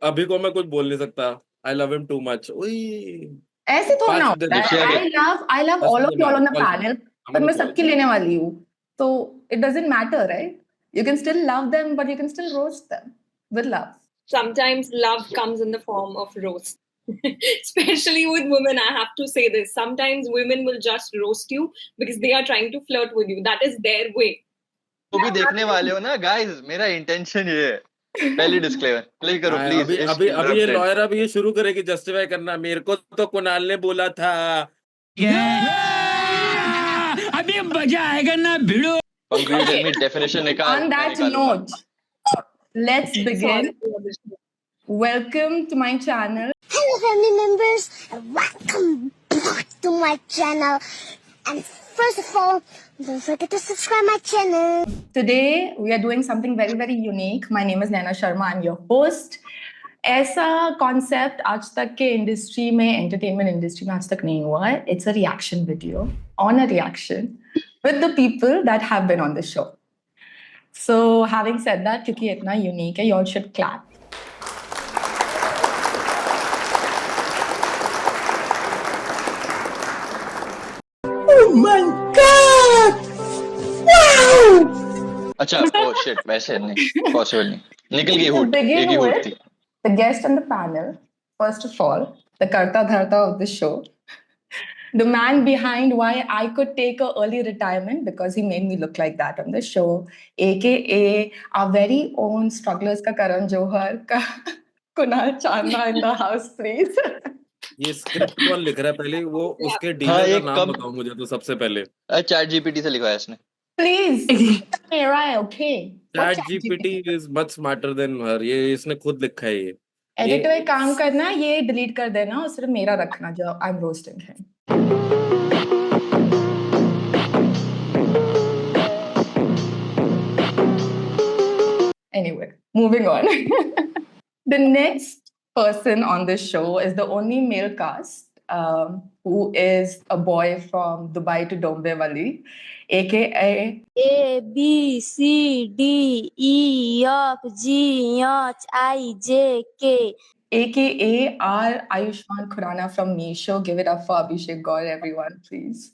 अभी को मैं कुछ बोल नहीं सकता। I love him too much. ऐसे थोड़ा ना 5 दे होता दे, है। ऋषिया के आई लव 10 ऑल में ऑफ दे यू ऑल मैं ऑन द कॉल कर। पैनल, I'm पर gonna मैं call. सबकी लेने वाली हूँ, तो it doesn't matter, right? You can still love them, but you can still roast them with love. Sometimes love comes in the form of roast. Especially with women, I have to say this. Sometimes women will just roast you because they are trying to flirt with you. That is their way. तो भी देखने वाले हो ना guys, मेरा intention ये है। पहली डिस्क्लेमर प्लीज करो, हाँ, प्लीज। अभी इट्स अभी अभी ये इंटरप्टेड। लॉयर अब ये शुरू करेगी जस्टिफाई करना, मेरे को तो कुणाल ने बोला था। अभी मजा आएगा ना भिड़ो। Pankaj you tell me definition निकाल, On मैं that निकालूंगा। note, let's begin. Welcome to my channel. Hello family members and welcome back to my channel, and first of all, don't forget to subscribe my channel. Today we are doing something very very unique. My name is Naina Sharma. I'm your host. ऐसा concept आज तक के industry में, entertainment industry में आज तक नहीं हुआ है. It's a reaction video on a reaction with the people that have been on the show. So having said that, क्योंकि इतना यूनिक है, यू ऑल शुड क्लैप. अच्छा ओ शिट, वैसे नहीं पॉसिबल नहीं, निकल गई To हुट, एक begin ही हुट with, थी। the guest on the panel, first of all, the Karta Dharta of the show, the man behind why I could take a early retirement because he made me look like that on the show, aka our very own strugglers ka Karan Johar ka Kunal Chandna in the house, please. ये script कौन लिख रहा है पहले, वो उसके हाँ, dealer ये का नाम कब बताओ मुझे तो सबसे पहले। चैट जीपीटी से लिखवाया इसने। Please. Right, okay. What chat GPT is much smarter than her, ये इसने खुद लिखा है ये। एडिटर एक काम करना, ये डिलीट कर देना और सिर्फ मेरा रखना जो I am roasting him. Anyway, moving on. The next person on this show is the only male cast who is a boy from Dubai to Dombivli, aka A B C D E F G H I J K. aka our Ayushmann Khurrana from Meesho. Give it up for Abhishek Gaur, everyone, please.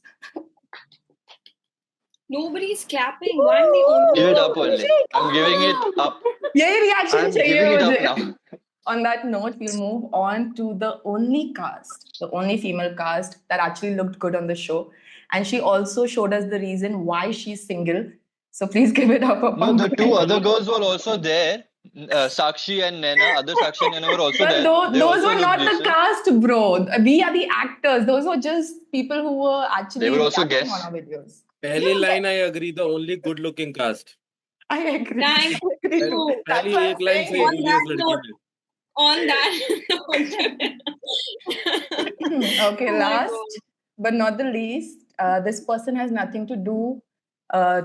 Nobody's clapping. Why are they only? Give it up only. I'm giving it up. यही reaction I'm चाहिए giving it up मुझे. now. On that note, we'll move on to the only cast, the only female cast that actually looked good on the show. And she also showed us the reason why she's single. So please give it up for No, the Pankaj. two other girls were also there. Sakshi and Naina, other Sakshi and Naina were also But there. They those also were looked not the decent. cast, bro. We are the actors. Those were just people who were actually They were also reacting guests. on our videos. पहली line I agree, the only good looking cast. I agree. Thank you. That's पहली what I'm एक line saying. सही बोली On उस that लड़की note, ने। on that Okay, Oh my last God. but not the least, this person has nothing to do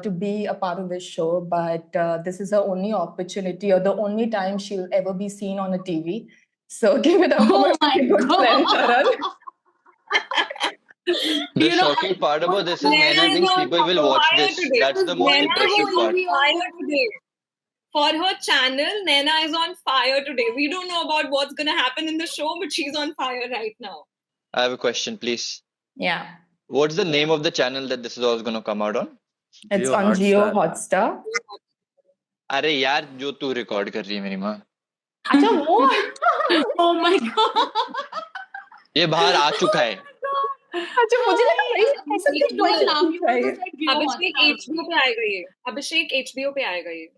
to be a part of this show, but this is her only opportunity or the only time she'll ever be seen on a TV. So give it up for my good friend Taran. The shocking part about this is Naina is thinks on people will watch fire this. today. That's the most Naina impressive is part. on fire today. For her channel, Naina is on fire today. We don't know about what's going to happen in the show, but she's on fire right now. I have a question, please. Yeah, What's the name of the channel that this is all going to come out on? it's Jio on Jio Hotstar. Hotstar. अरे यार, जो तू record कर रही है मेरी माँ, अच्छा वो Oh my god. ये बाहर आ चुका है। अच्छा मुझे लगा भाई ऐसा कुछ question चाहिए. अभिषेक HBO पे आएगा ये. अभिषेक HBO पे आएगा ये.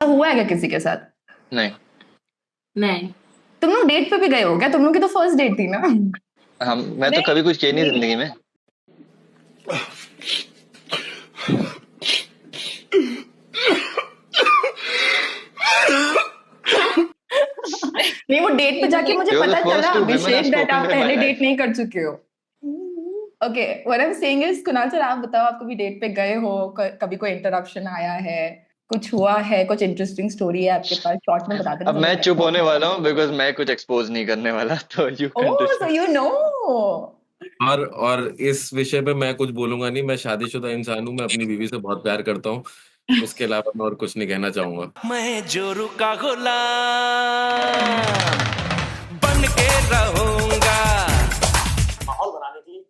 हुआ है क्या किसी के साथ? नहीं, नहीं. तुम लोग डेट पे भी गए हो क्या? तुम लोग की तो फर्स्ट डेट थी ना? मैं तो कभी कुछ किया नहीं जिंदगी में। नहीं, वो डेट पे जाके मुझे You're the पता first चला two women I've Abhishek that spoken आप to in my पहले life. डेट नहीं कर चुके हो. Okay, what I am saying is Kunal sir, आप बताओ, आप कभी डेट पे गए हो? कभी कोई इंटरप्शन आया है? कुछ हुआ है, कुछ इंटरेस्टिंग स्टोरी है आपके पास, शॉर्ट में बता देना। अब मैं चुप होने वाला हूँ बिकॉज मैं कुछ एक्सपोज नहीं करने वाला, तो you oh, so continue. You know. और इस विषय पे मैं कुछ बोलूंगा नहीं। मैं शादीशुदा इंसान हूँ, मैं अपनी बीवी से बहुत प्यार करता हूँ। उसके अलावा मैं और कुछ नहीं कहना चाहूंगा। मैं जोरू का गुलाम बन के रहूंगा। माहौल बनाने के लिए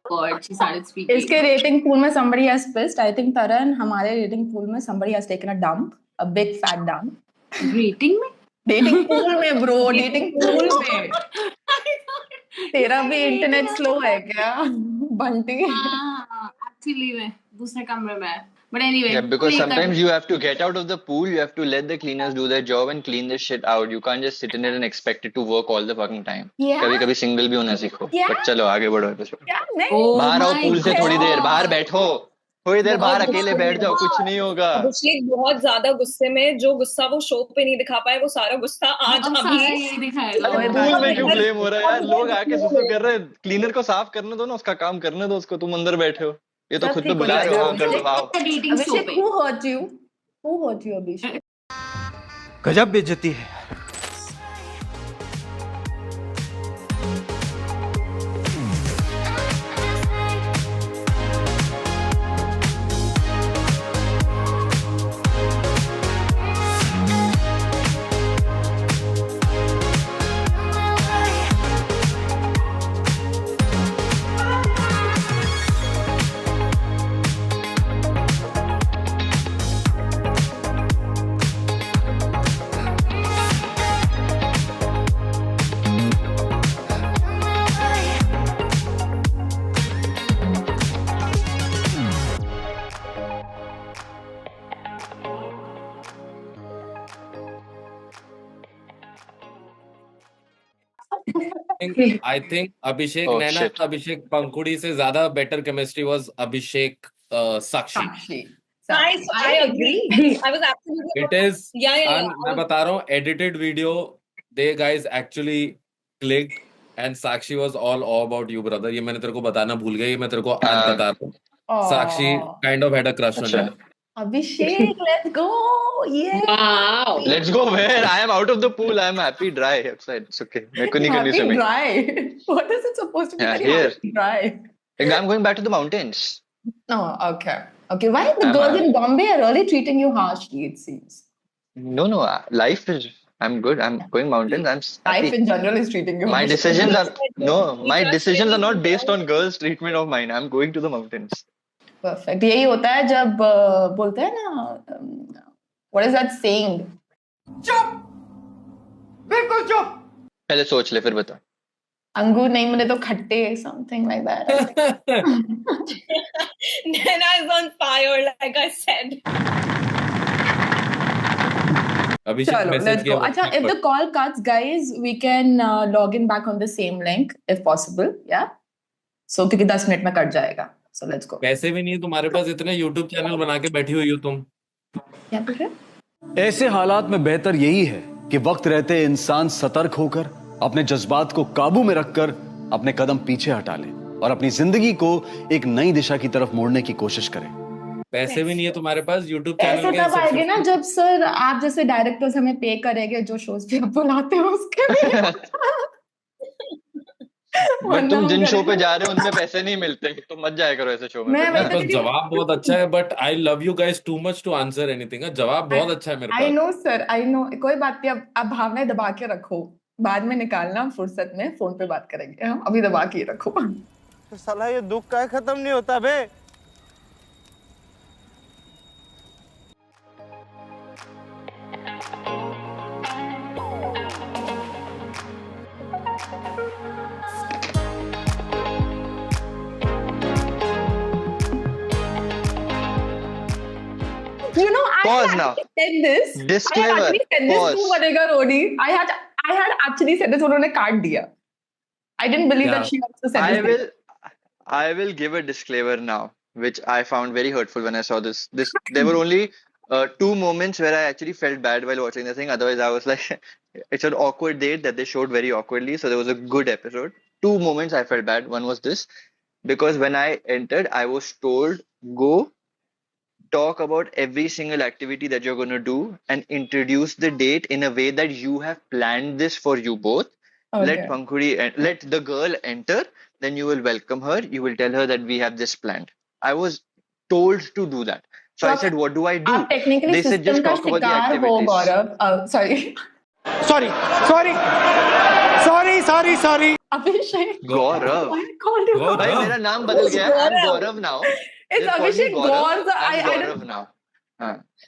God, she started speaking. इसके रेटिंग पूल में somebody has pissed. I think तरन, हमारे रेटिंग पूल में somebody has taken a dump, a big fat dump. Rating में? डेटिंग पूल में ब्रो, डेटिंग पूल में। तेरा भी इंटरनेट स्लो है क्या बंटी? हाँ, actually में दूसरे कमरे में है. But anyway, Yeah, because later. sometimes you have to get out of the pool, you have to let the cleaners do their job and clean this shit out. You can't just sit in it and expect it to work all the fucking time. Yeah. कभी कभी single भी होना सीखो। Yeah. But चलो आगे बढ़ो episode. क्या नहीं? Oh बाहर आओ my पूल से थोड़ी देर, God. बाहर बैठो, थोड़ी देर बाहर बहुत अकेले गुस्से बैठ में। जाओ, कुछ नहीं होगा। अभिषेक बहुत ज्यादा गुस्से में, जो गुस्सा वो शो पे नहीं दिखा पाए वो सारा गुस्सा आज अब सारा अभी यही दिखाएगा. अरे ओए पूल बाप में रे। क्यों ब्लेम हो रहा है यार? लोग आके सुसु कर रहे हैं, क्लीनर को साफ करने दो ना, उसका काम करने दो उसको, तुम अंदर बैठे हो। ये तो सब खुद पे ठीक हो बुला रहे हो, जाएगा। हाँ कर दो, आओ। Dating show अभिषेक, पे. who hurt you? Who hurt you, अभिषेक? गजब बेइज्जती है। I think Abhishek Oh, Naina, shit. अभिषेक पंखुड़ी से ज्यादा better chemistry was Abhishek Sakshi. Sakshi. I agree. I was absolutely It is, yeah. मैं बता रहा हूँ, edited video, they guys actually clicked and Sakshi was all about you brother। ये मैंने तेरे को बताना भूल गया, ये मैं तेरे को आज बता रहा हूँ। Sakshi kind of had a crush on अच्छा। you। Abhishek, let's go. Yeah. Wow. Let's go where? I am out of the pool. I am happy dry outside. It's okay. मेरे को नहीं करनी Happy swimming. dry. What is it supposed to be? Yeah, very here. happy dry. Like, I'm going back to the mountains. Oh, okay. Okay. Why the I'm girls a- in Bombay are really treating you harshly? It seems No, life is. I'm good. I'm going mountains. I'm life happy. in general is treating you My harshly. decisions are my just decisions are really not based on girls' treatment of mine. I'm going to the mountains. Perfect. यही होता है जब बोलते हैं ना, what is that saying? पहले सोच ले फिर बता। अंगूर नहीं मिले तो खट्टे, something like that. Nana is on fire, like I said. अभिषेक चलो, मैसेज let's किया go. अच्छा, if the call cuts, guys, we can log in back on the same link if possible. Yeah. So क्योंकि 10 minute में cut जाएगा. So let's go. पैसे भी नहीं है तुम्हारे पास, इतने YouTube चैनल बना के बैठी हुई हो तुम। क्या पूछ रहे? ऐसे हालात में बेहतर यही है कि वक्त रहते इंसान सतर्क होकर अपने जज्बात को काबू में रखकर अपने कदम पीछे हटा ले और अपनी जिंदगी को एक नई दिशा की तरफ मोड़ने की कोशिश करे। पैसे भी नहीं है तुम्हारे पास YouTube ऐसे चैनल के तब आएंगे ना subscription- जब सर आप जैसे डायरेक्टर्स हमें पे करेंगे जो शोज पे आप बुलाते हो उसके लिए। बट तुम जिन शो पे जा रहे हो उनमें पैसे नहीं मिलते, तो मत जाया करो ऐसे शो में। मैं वही तो जवाब बहुत अच्छा है, but I love you guys too much to answer anything. जवाब बहुत अच्छा है मेरे आई पास। नो सर, आई नो, कोई बात नहीं। अब भावनाएं दबा के रखो, बाद में निकालना फुर्सत में, फोन पे बात करेंगे हम। अभी दबा के ही रखो। तो साला ये दुख का खत्म नहीं होता बे। You know, I Pause had now. actually said this. I had Disclaimer. actually said this to Pause. Vanega Rodi. I had actually said this. उन्होंने काट दिया. I didn't believe Yeah. that she also said I this. will give a disclaimer now, which I found very hurtful when I saw this. There were only 2 moments where I actually felt bad while watching the thing. Otherwise, I was like, it's an awkward date that they showed very awkwardly. So there was a good episode. 2 moments I felt bad. One was this, because when I entered, I was told, go talk about every single activity that you're going to do and introduce the date in a way that you have planned this for you both. Let Okay. Pankhuri and let the girl enter, then you will welcome her. You will tell her that we have this planned. I was told to do that. So I said, what do I do? आप technically They said system just का talk about the शिकार हो activities. Gaurav. Sorry. Sorry Abhishek. Gaurav. Why I called you Gaurav. भाई मेरा नाम बदल गया है. I'm Gaurav now. It's They call me Abhishek Gaurav. Gaur. I'm I Gaurav don't. now.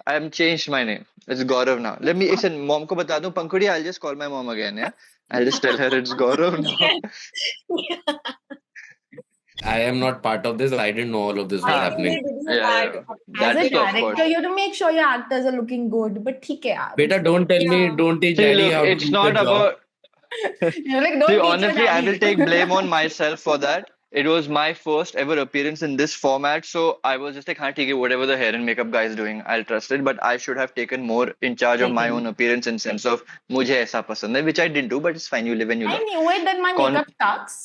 I have changed my name. It's Gaurav now. Let me listen. Mom को बता दूं. Pankhudi, I'll just call my mom again. Yeah, I'll just tell her it's Gaurav now. I am not part of this. I didn't know all of this was हाँ. happening. Yeah. As That's a of director, course. you have to make sure your actors are looking good. But ठीक है यार. Beta, don't tell me, don't teach See, daddy look, how to it's do not the job. about. You're like, don't See, teach your honestly, I daddy. will take blame on myself for that. It was my first ever appearance in this format, so I was just like, हाँ ठीक है, whatever the hair and makeup guy is doing, I'll trust it. But I should have taken more in charge of my own appearance in sense of मुझे ऐसा पसंद है, which I didn't do, but it's fine. You live and you I learn. knew it that my makeup sucks,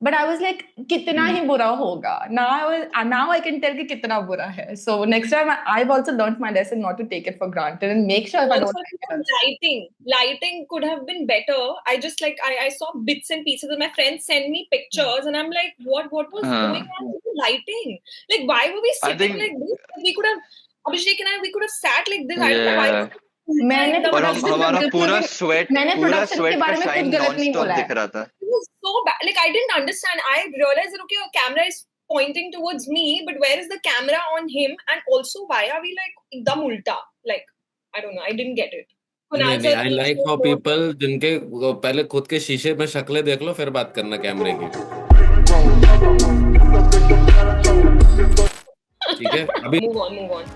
but I was like, कितना ही बुरा होगा. Now I can tell कि कितना बुरा है. So next time I've also learned my lesson not to take it for granted and make sure if I don't Also, like it. lighting could have been better. I just like I saw bits and pieces and my friends send me pictures and I'm like, what was going on with the lighting? Like, why were we I sitting think- like this? We could have Abhishek and I, we could have sat like this. I don't know why. Yeah. मैंने Like, और production हमारा के पूरा बारे- sweat मैंने पूरा production के sweat का बारे में कुछ shine गलत नहीं non-stop बोला है. दिख रहा था. it was so bad. Like, I didn't understand. I realized that okay, your camera is pointing towards me, but where is the camera on him? And also, why are we like ekdam ulta? Like, I don't know. I didn't get it. नहीं नहीं, I like for people जिनके वो पहले खुद के शीशे में शक्लें देख लो फिर बात करना कैमरे की. ठीक है अभी Move on.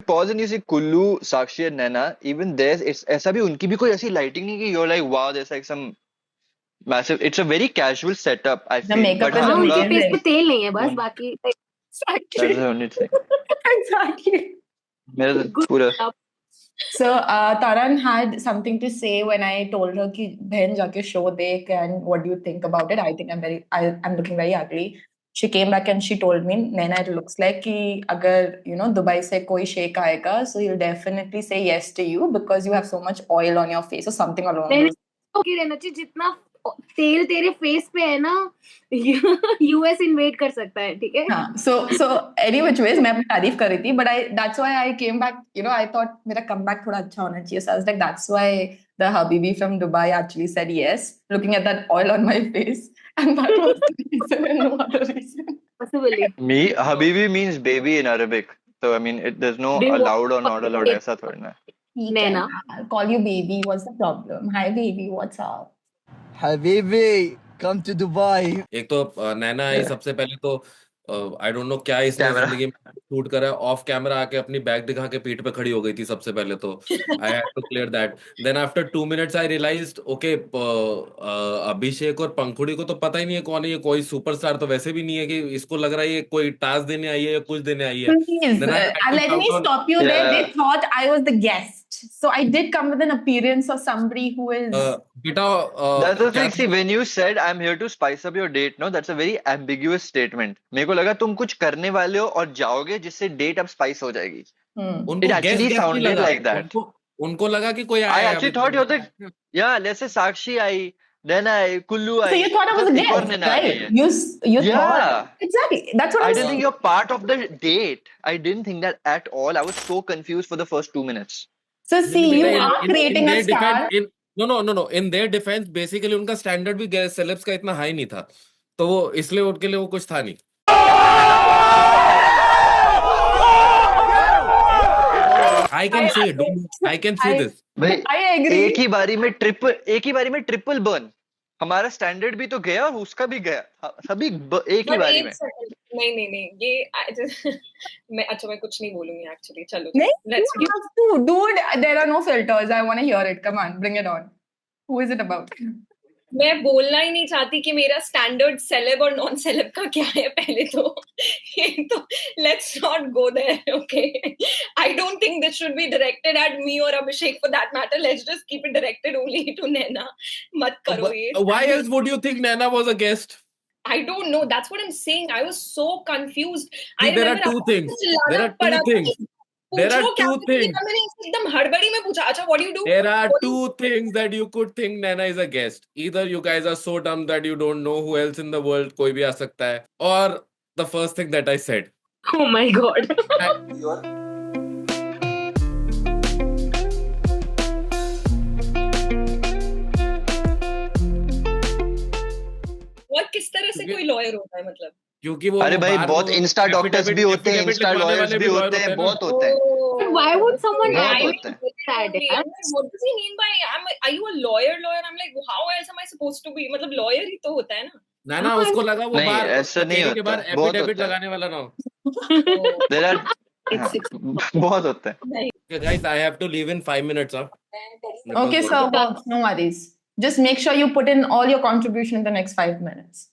Pause and you see Kullu, Sakshi and Naina, even there's it's ऐसा भी उनकी भी कोई ऐसी lighting नहीं कि you're like wow there's like some massive, it's a very casual setup I The feel, makeup but is हम उनके लोग फेस पे तेल नहीं है बस बाकी that's Exactly. the only thing. Exactly. मेरा तो पूरा So Taran had something to say when I told her कि बहन जाके show देख and what do you think about it? I think I'm looking very ugly. She came back and she told me, Naina, it looks like कि अगर Dubai से कोई शेख आएगा, so he'll definitely say yes to you because you have so much oil on your face or something along those. Okay रहना चाहिए जितना तेल तेरे फेस पे है ना यूएस इन्वेड कर सकता है ठीक है. हाँ, so any which ways मैं अपनी तारीफ कर रही थी, but that's why I came back. I thought मेरा comeback थोड़ा अच्छा होना चाहिए. So I was like, that's why the Habibi from Dubai actually said yes, looking at that oil on my face, and that was the reason and no other reason. Possibly. Me Habibi means baby in Arabic, so I mean there's no Baby- allowed or not allowed ऐसा थोड़ी ना. Naina, I'll call you baby. What's the problem? Hi baby, what's up? Habibi, come to Dubai. एक तो नैना आई सबसे पहले तो I don't know क्या इसने Camera. जिंदगी में शूट करा है. ऑफ कैमरा आके अपनी बैग दिखा के पीठ पे खड़ी हो गई थी सबसे पहले तो. I had to clear that. Then after 2 minutes I realized okay Abhishek और पंखुड़ी को तो पता ही नहीं है कौन है ये. कोई सुपरस्टार तो वैसे भी नहीं है कि इसको लग रहा है ये कोई टास्क देने आई है या कुछ देने आई है. Please, Then I had to let me count on- stop you there. Yeah. They thought I was the guest. So I did come with an appearance of somebody who is... बेटा That's the क्या thing. See, when you said I'm here to spice up your date, no, that's a very ambiguous statement. मेरे को लगा तुम कुछ करने वाले हो और जाओगे जिससे डेट अब स्पाइस हो जाएगी. उनको It guess actually नहीं sounded लगा. like that. उनको लगा कि कोई I आया है actually अभी. thought you're the yeah. Let's say Sakshi I, Then Kullu So you thought I was a एक और guest, नैना आ गई right? है. You Yeah. thought exactly. That's what I I'm didn't saying. think you're part of the date. I didn't think that at all. I was so confused for the first 2 minutes. So नहीं, see, नहीं, you बेटा, are creating a their star. defense, no, in their defense, basically उनका standard भी celebs का इतना high नहीं था, तो वो इसलिए उनके लिए वो कुछ था नहीं. I can see it. I can see this. भाई I agree. एक ही बारी में ट्रिपल बर्न. हमारा स्टैंडर्ड भी तो गया और उसका भी गया. सभी एक ही बारी में. नहीं ये मैं कुछ नहीं बोलूंगी एक्चुअली. चलो नहीं, you have to, dude. There are no filters. I want to hear it. Come on, bring it on. Who is it about? मैं बोलना ही नहीं चाहती कि मेरा स्टैंडर्ड सेलेब और नॉन सेलेब का क्या है. पहले तो ये तो let's not go there. Okay, I don't think this should be directed at me और Abhishek for that matter. Let's just keep it directed only to Naina. मत करो ये. Why else would you think Naina was a guest? I don't know. That's what I'm saying. I was so confused. There are two things. There are two things. मैंने एकदम हड़बड़ी में पूछा. अच्छा, what do you do? There are two things that you could think Naina is a guest. Either you guys are so dumb that you don't know who else in the world कोई भी आ सकता है, or the first thing that I said. Oh my God. और किस तरह से कोई lawyer होता है मतलब? क्योंकि वो अरे भाई बहुत इंस्टा डॉक्टर्स भी होते हैं, इंस्टा लॉयर्स भी होते हैं, बहुत होते हैं. Why would someone बहुत lie होते हैं. that? What does he mean by are you a lawyer? I'm like, how else am I supposed to be? मतलब lawyer ही तो होता है ना. ना उसको लगा वो नहीं, बाहर ऐसा नहीं के होता. बाहर बहुत एफिडेविट होता है. लगाने वाला ना हो. There are बहुत होता है. Okay, guys, I have to leave in 5 minutes. Okay, so no worries. Just make sure you put in all your contribution in the next 5 minutes.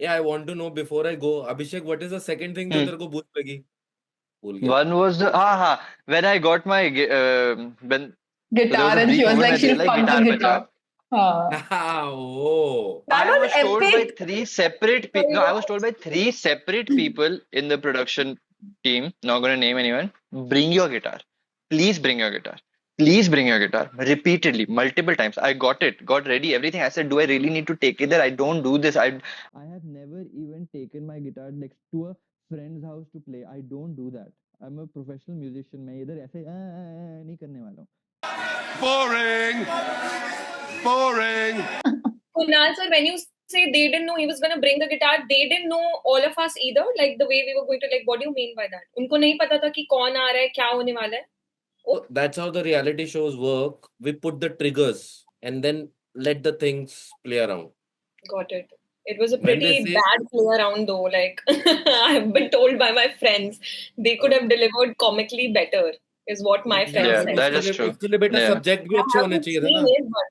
Yeah, I want to know before I go, Abhishek, what is the second thing जो तेरे को भूल लगी? भूल गया. One was when I got my when Guitar, so and she was like, she'll come to guitar. Oh. That I was was told by epic. three separate people. No, I was told by three separate people in the production team. Not gonna name anyone. Bring your guitar. Please bring your guitar. Please bring your guitar. Repeatedly, multiple times. I got it, got ready, everything. I said, do I really need to take it there? I don't do this. I have never even taken my guitar next to a friend's house to play. I don't do that. I'm a professional musician. मैं इधर ऐसे नहीं करने वाला हूँ. Boring. Kunal sir, when you say they didn't know he was going to bring the guitar, they didn't know all of us either. Like the way we were going to, like, what do you mean by that? उनको नहीं पता था कि कौन आ रहा है, क्या होने वाला है. That's how the reality shows work. We put the triggers and then let the things play around. Got it. It was a When they pretty say- bad play around though. Like I've been told by my friends they could have delivered comically better. Is what my friends Yeah, said. that is true. उसके लिए बेटा Yeah. Subject भी अच्छे होने चाहिए था ना. Seen it, but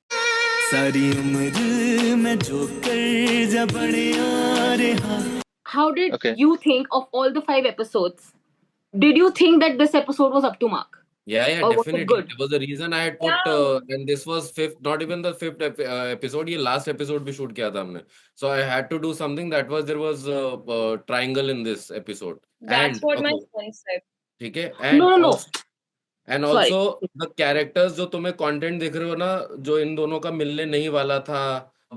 सारी उम्र में जो कर जा बड़े यार हाँ. How did Okay. you think of all the 5 episodes? Did you think that this episode was up to mark? Yeah, Or was it definitely. good? There was a reason I had put, and this was fifth, not even the fifth episode. ये last episode भी shoot किया था हमने. So I had to do something that was there was a triangle in this episode. that's And what my okay, friends said. ठीक है. And No. also, and Sorry. also the characters जो तुम्हें content दिख रहे हो ना, जो इन दोनों का मिलने नहीं वाला था,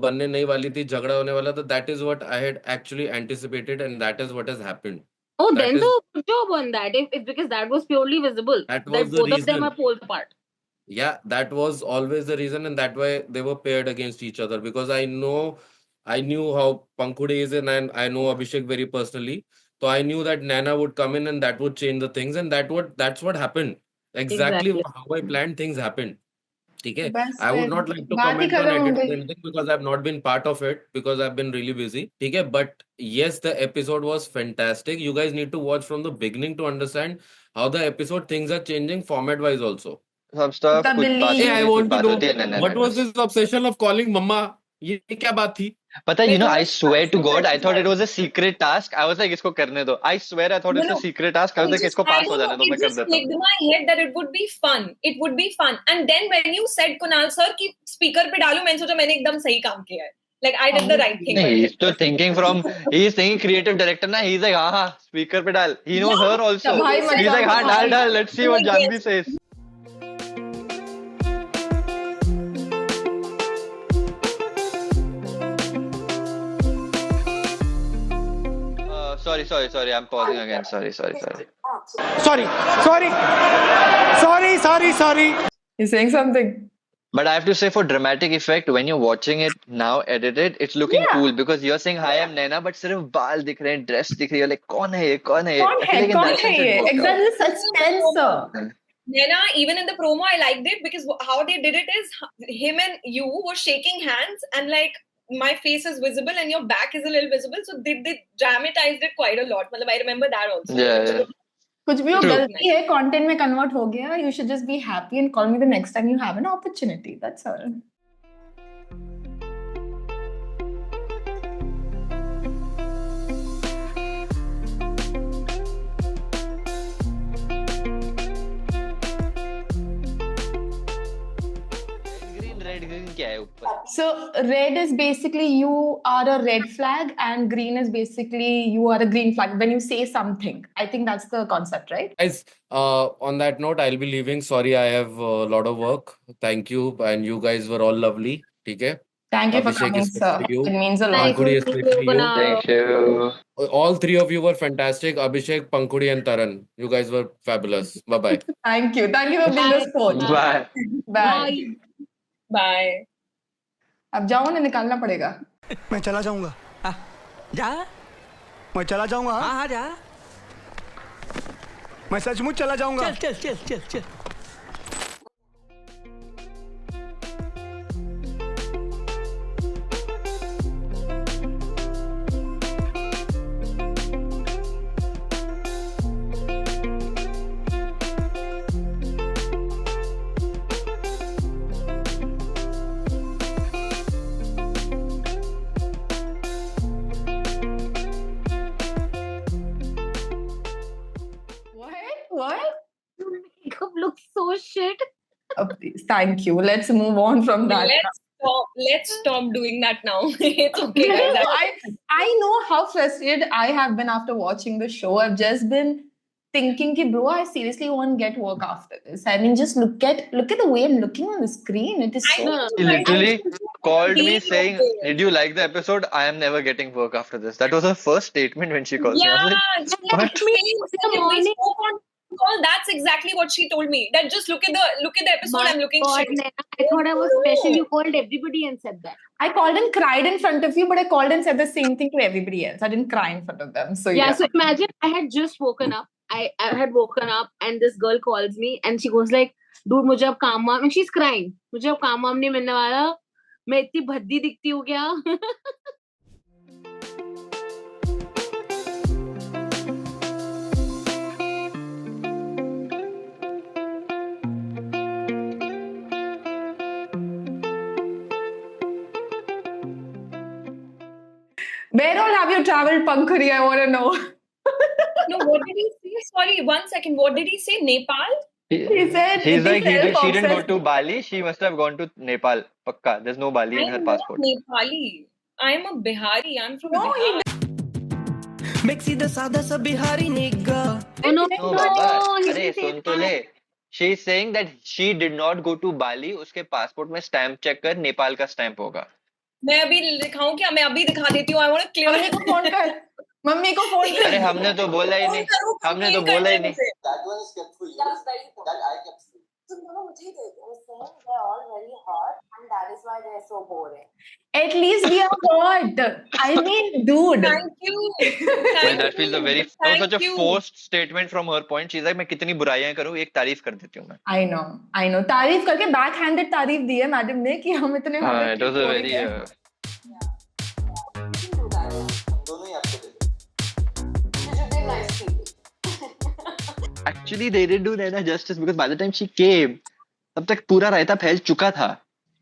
बनने नहीं वाली थी, झगड़ा होने वाला था. That is what I had actually anticipated, and that is what has happened. Oh, That then is- so good job on that. If because that was purely visible. That was the both of them reason. are poles apart. Yeah, that was always the reason, and that why they were paired against each other, because I knew how Pankhude is, and I know Abhishek very personally. So I knew that Naina would come in and that would change the things, and that's what happened. Exactly Exactly. how I planned things happened. ठीक है, बस I would फिर not like to बात ही comment on खत्म हो edit or गई। anything because I've not been part of it because I've been really busy. ठीक है, but yes, the episode was fantastic. You guys need to watch from the beginning to understand how the episode things are changing format wise also. Some stuff The कुछ बात belief। Hey, I होती है, कुछ want to बात know होती है, नहीं what was this obsession of calling mama? ये क्या बात थी? पता है, you know, I swear to God, I That's thought it why. was a secret task. I was like, इसको करने दो. I swear I thought No, it's a no. secret task. I was It like, just, इसको I पास हो don't know, जाने दो, मैं it कर just देता हूँ. clicked in my head that it would be fun. It would be fun. And then when you said, Kunal sir, कि speaker पे डालूं, मैंने सोचा मैंने एकदम सही काम किया है. Like, I did the right thing. नहीं, he's तो thinking from, he's thinking creative director ना, he's like, हाँ, speaker पे डाल. He knows her also. भाई मत He's like, जाओ, हाँ, भाई। डाल, let's see what Janvi says. Sorry, I'm pausing again. Sorry. Sorry. You're saying something? But I have to say, for dramatic effect, when you're watching it now edited, it's looking cool because you're saying, hi, I'm Naina, but सिर्फ बाल दिख रहे हैं, dress दिख रही है, like, कौन है ये? कौन है? I feel like in कौन that है sense it ये? worked out. Exactly, suspense. Nena, even in the promo, I liked it because how they did it is him and you were shaking hands and like my face is visible and your back is a little visible. So they dramatized it quite a lot. मतलब I remember that also. Yeah. कुछ भी हो True. गलती है, content में convert हो गया. You should just be happy and call me the next time you have an opportunity. That's all. Red green क्या है ऊपर? So red is basically you are a red flag and green is basically you are a green flag when you say something. I think that's the concept, right? Guys, on that note, I'll be leaving. Sorry, I have a lot of work. Thank you, and you guys were all lovely. ठीक है? Thank you for Abhishek coming, is sir. for you. It means a lot. Pankudi is for you. Thank you. All three of you were fantastic. Abhishek, Pankudi, and Taran. You guys were fabulous. Bye-bye. Thank you. Thank you for being the sport. Bye. Bye. Bye. अब जाओ ना, निकालना पड़ेगा. मैं चला जाऊंगा. जा मैं चला जाऊंगा. हाँ जा मैं सचमुच चला जाऊंगा. चल What? Your makeup looks so shit. Please, thank you. Let's move on from that. Let's stop doing that now. It's okay, guys. I know how frustrated I have been after watching the show. I've just been thinking, ki, bro, I seriously won't get work after this. I mean, just look at the way I'm looking on the screen. It is I so. know. He literally called me He saying, loved it. did you like the episode? I am never getting work after this. That was her first statement when she called me. I Yeah, was she what? was saying In the that if we morning- spoke on call, that's exactly what she told me. That just look at the episode. My I'm looking God, shit. Naina, I thought I was special. You called everybody and said that. I called and cried in front of you, but I called and said the same thing to everybody else. I didn't cry in front of them. So Yeah, yeah. so imagine I had just woken up. I had woken up and this girl calls me and she goes like, dude, मुझे अब काम वाम, and she's crying. मुझे अब काम वाम नहीं मिलने वाला. मैं इतनी भद्दी दिखती हूँ क्या? Where all have you traveled, Pankuri? I want to know. No, what did he say? Sorry, 1 second. What did he say? Nepal? He said He's it like, is she didn't go self-obsessed. to Bali. She must have gone to Nepal. Pakka. There's no Bali in her I'm passport. not Nepali. I'm a Bihari. I'm from No, he Bihar. मैं सीधा साधा सा Bihari nigga Oh, no, No, no, Baba. he अरे didn't say सुन तो that. ले. She's saying that she did not go to Bali. उसके passport में stamp check कर, नेपाल का stamp होगा. मैं अभी दिखाऊं क्या? मैं अभी दिखा देती हूँ. I want to clear. Mummy को फोन कर. मम्मी को फोन कर. अरे हमने तो बोला ही नहीं. हमने तो बोला ही नहीं. That one is kept for you. That I kept for you. तुम दोनों मुझे ही देखो, they're all very hot and that is why they're so boring. At least we are hot. I mean, dude. Thank you. Well, that feels a very that was such a Thank you. forced statement from her point. She's like, मैं कितनी बुराइयां करूँ, एक तारीफ कर देती हूँ मैं. I know. तारीफ करके backhanded तारीफ दी है मैडम ने कि हम इतने hot हैं. It was a very You can do that. दोनों ही आपको दे. You should be nice people. actually they did do Naina justice because by the time she came, तब तक पूरा रायता फैल चुका था.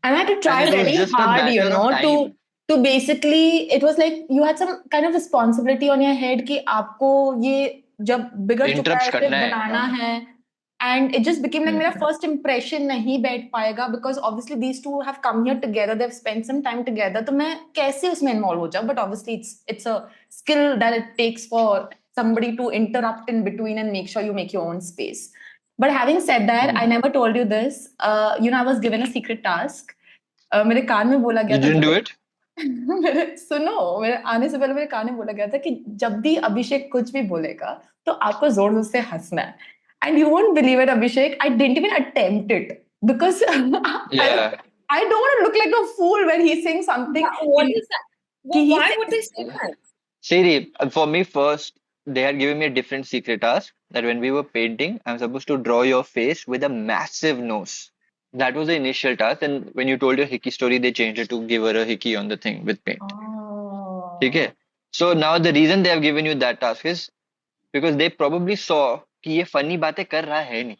And I had to try And it was very just a hard, you matter of know, time. to basically, it was like you had some kind of responsibility on your head कि आपको ये जब बिगड़ चुका Interrupt है फिर करना है, बनाना हाँ. है. And it just became like मेरा first impression नहीं बैठ पाएगा because obviously these two have come here together, they've spent some time together. तो मैं कैसे उसमें involve हो जाऊँ? But obviously it's a skill that it takes for somebody to interrupt in between and make sure you make your own space. But having said that, I never told you this. You know, I was given a secret task. मेरे कान में बोला गया You था didn't do it? सुनो, मेरे आने से पहले मेरे कान में बोला गया था कि जब भी अभिषेक कुछ भी बोलेगा तो आपको जोर जोर से हंसना है. And you won't believe it, Abhishek, I didn't even attempt it because Yeah. I don't want to look like a fool when he's saying something. What is that? Why would they say that? Siri, for me first, they had given me a different secret task that when we were painting, I'm supposed to draw your face with a massive nose. That was the initial task, and when you told your hickey story, they changed it to give her a hickey on the thing with paint. Oh. Okay? So now the reason they have given you that task is because they probably saw कि ये funny बातें कर रहा है नहीं.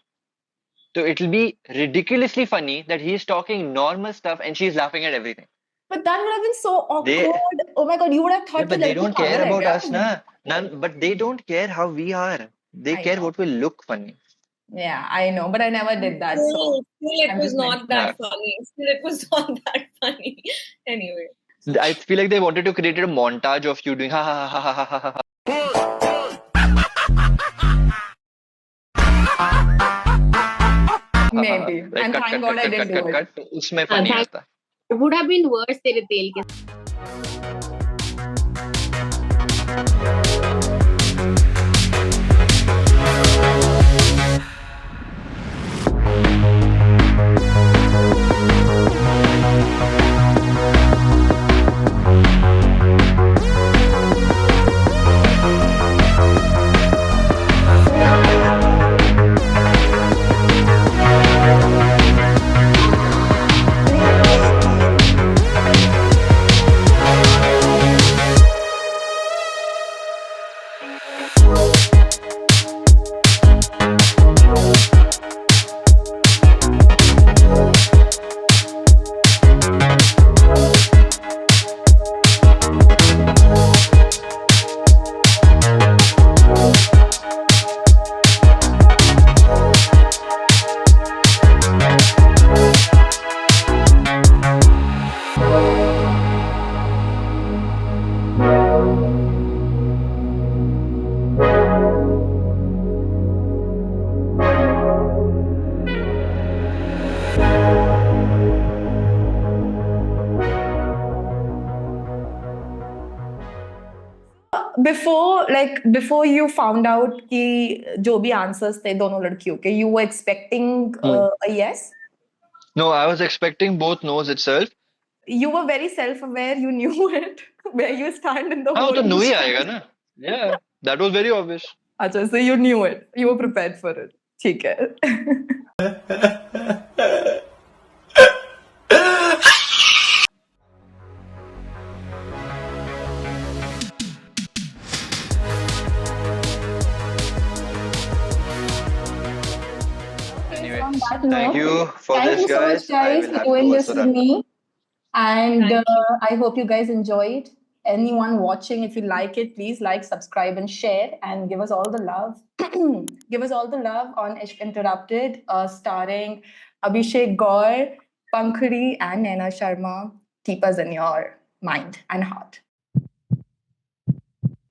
So it will be ridiculously funny that he is talking normal stuff and she is laughing at everything. But that would have been so awkward. They- Oh my god, you would have thought Yeah, but कि they लड़की don't पागल care है about क्या? us, na. None, but they don't care how we are. They I care know. what will look funny. Yeah, I know, but I never did that. So Still, it I'm was just not mentioning that funny. Still, it was not that funny. Anyway. I feel like they wanted to create a montage of you doing ha ha ha ha ha ha ha. maybe. Like And cut, thank cut, God cut, I cut, didn't cut, do it. cut, cut. उसमें funny thank- आता. It would have been worse तेरे तेल के before you found out कि जो भी answers थे दोनों लड़कियों के, you were expecting a yes? No, I was expecting both no's itself. You were very self-aware. You knew it where you stand in the हाँ, whole. तो no ही आएगा ना. Yeah, that was very obvious. अच्छा, so you knew it. You were prepared for it. ठीक है. Anyway, On that thank note, you for thank this, you so guys. much, guys, for doing this with me. And Thank you. I hope you guys enjoyed. Anyone watching, if you like it, please like, subscribe, and share, and give us all the love. Give us all the love on Ishq Interrupted, starring Abhishek Gaur, Pankhuri, and Naina Sharma. Keep us in your mind and heart.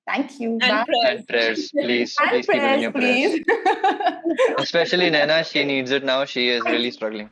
Thank you. And Bye. prayers. And prayers, please, And please keep it in your prayers. please. Especially Naina, she needs it now. She is really struggling.